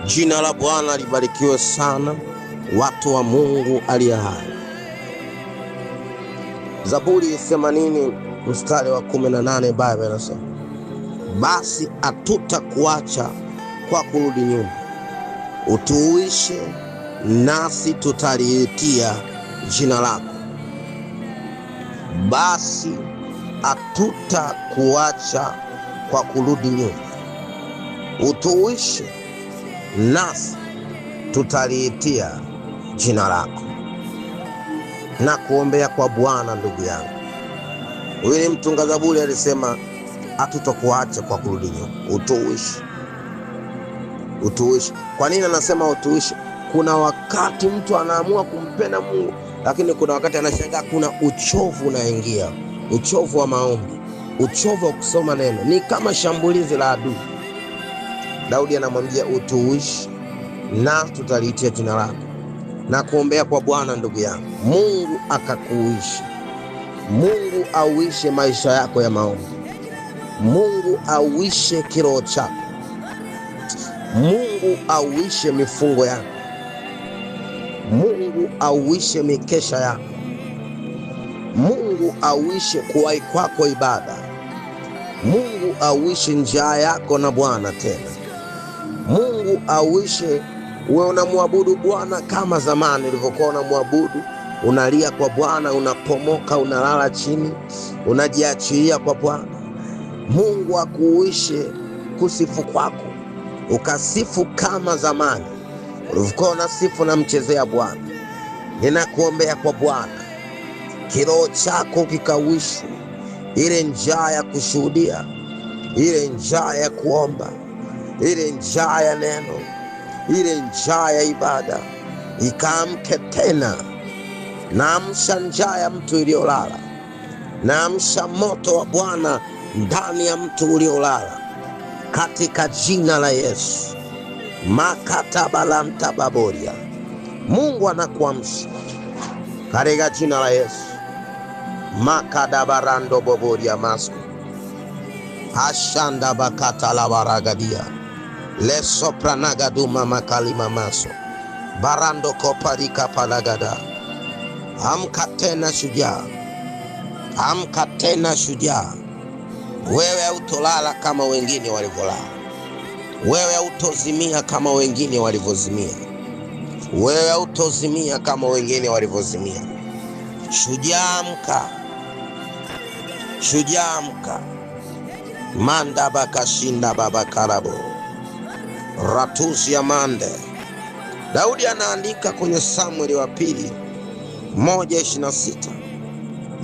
Jina la Bwana libarikiwe sana, watu wa Mungu aliye hai. Zaburi 80 mstari wa 18, Biblia inasema, basi hatutakuacha kwa kurudi nyuma, utuishe nasi tutaliitia jina lako. Basi hatutakuacha kwa kurudi nyuma, utuishe nasi tutaliitia jina lako. Na kuombea kwa Bwana, ndugu yangu. Yule mtunga Zaburi alisema hatutakuacha kwa kurudi nyuma, utuishe. Utuishe. Kwa nini anasema utuishe? Kuna wakati mtu anaamua kumpenda Mungu, lakini kuna wakati anashangaa kuna uchovu unaingia, uchovu wa maombi, uchovu wa kusoma neno. Ni kama shambulizi la adui. Daudi anamwambia utuishe na tutaliitia jina lako. Na kuombea kwa Bwana, ndugu yangu, Mungu akakuishe. Mungu auishe maisha yako ya maombi. Mungu auishe kiroho chako. Mungu auishe mifungo yako. Mungu auishe mikesha yako. Mungu auishe kuwahi kwako ibada. Mungu auishe njaa yako na Bwana tena. Mungu auishe uwe unamwabudu Bwana kama zamani ulivyokuwa unamwabudu, unalia kwa Bwana, unapomoka, unalala chini, unajiachilia kwa Bwana. Mungu akuuishe kusifu kwako, ukasifu kama zamani ulivyokuwa unasifu na mchezea Bwana. Ninakuombea kwa Bwana, kiroho chako kikauishwe, ile njaa ya kushuhudia, ile njaa ya kuomba, ile njaa ya neno, ile njaa ya ibada ikaamke tena. Naamsha njaa ya mtu iliyolala, naamsha moto wa Bwana ndani ya mtu uliolala, katika jina la Yesu. Makatabalantababoria, Mungu anakuamsha katika jina la Yesu. Makadabarando boboria masko ashanda bakata la baragadia le sopranagaduma makalima maso barando koparika palagada. Amka tena shujaa, amka tena shujaa. Wewe hautolala kama wengine walivyolala. Wewe hautozimia kama wengine walivyozimia. Wewe hautozimia kama wengine walivyozimia. Shujaa amka, shujaa amka. Manda bakashinda babakarabo ratusi ya mande. Daudi anaandika kwenye Samueli wa pili 1:26,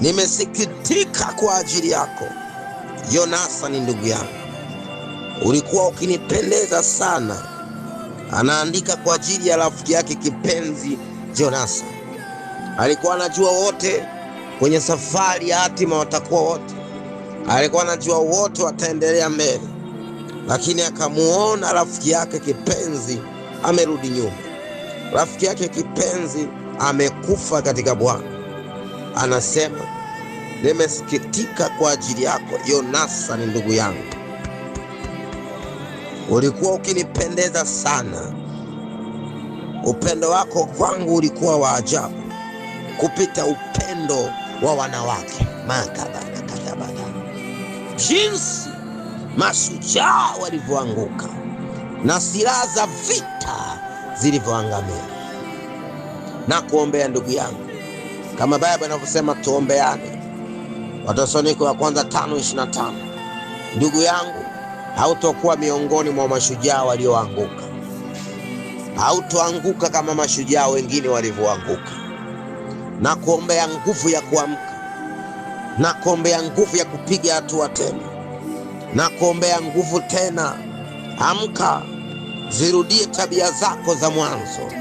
nimesikitika kwa ajili yako Yonathani ndugu yangu, ulikuwa ukinipendeza sana. Anaandika kwa ajili ya rafiki yake kipenzi Yonathani. Alikuwa anajua wote kwenye safari ya hatima watakuwa wote. Alikuwa anajua wote wataendelea mbele, lakini akamuona rafiki yake kipenzi amerudi nyuma. Rafiki yake kipenzi amekufa katika Bwana. Anasema nimesikitika kwa ajili yako Yonathani ndugu yangu, ulikuwa ukinipendeza sana. Upendo wako kwangu ulikuwa wa ajabu kupita upendo wa wanawake. Jinsi mashujaa walivyoanguka na silaha za vita zilivyoangamia. Na kuombea ndugu yangu, kama Biblia inavyosema tuombeane, Wathesalonike wa kwanza 5:25. Ndugu yangu, hautokuwa miongoni mwa mashujaa walioanguka. Hautoanguka kama mashujaa wengine walivyoanguka. Na kuombea nguvu ya kuamka, na kuombea nguvu ya kupiga hatua tena, na kuombea nguvu tena. Amka, zirudie tabia zako za mwanzo,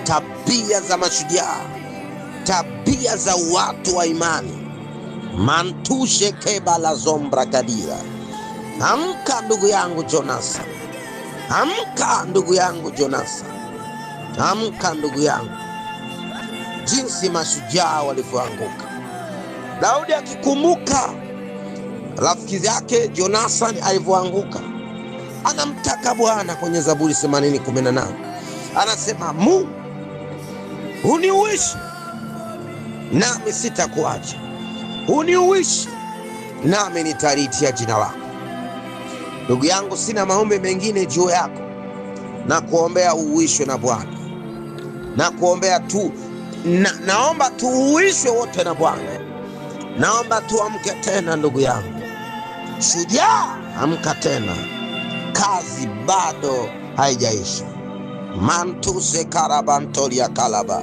tabia za mashujaa, tabia za watu wa imani. Mantushe keba la zombra kadira. Amka ndugu yangu Jonasa, amka ndugu yangu Jonasa, amka ndugu yangu. Jinsi mashujaa walivyoanguka. Daudi akikumbuka rafiki yake Yonathani alivyoanguka, anamtaka Bwana kwenye Zaburi 80:18. Anasema, Mungu uniuishi nami sitakuacha, uniuishi nami nitaliitia jina lako. Ndugu yangu, sina maombi mengine juu yako, na kuombea uishwe na Bwana, na kuombea tu naomba tuuishwe wote na Bwana. Naomba tuamke tena ndugu yangu, shujaa, amka tena, kazi bado haijaisha. Mantuse karabantolia kalaba.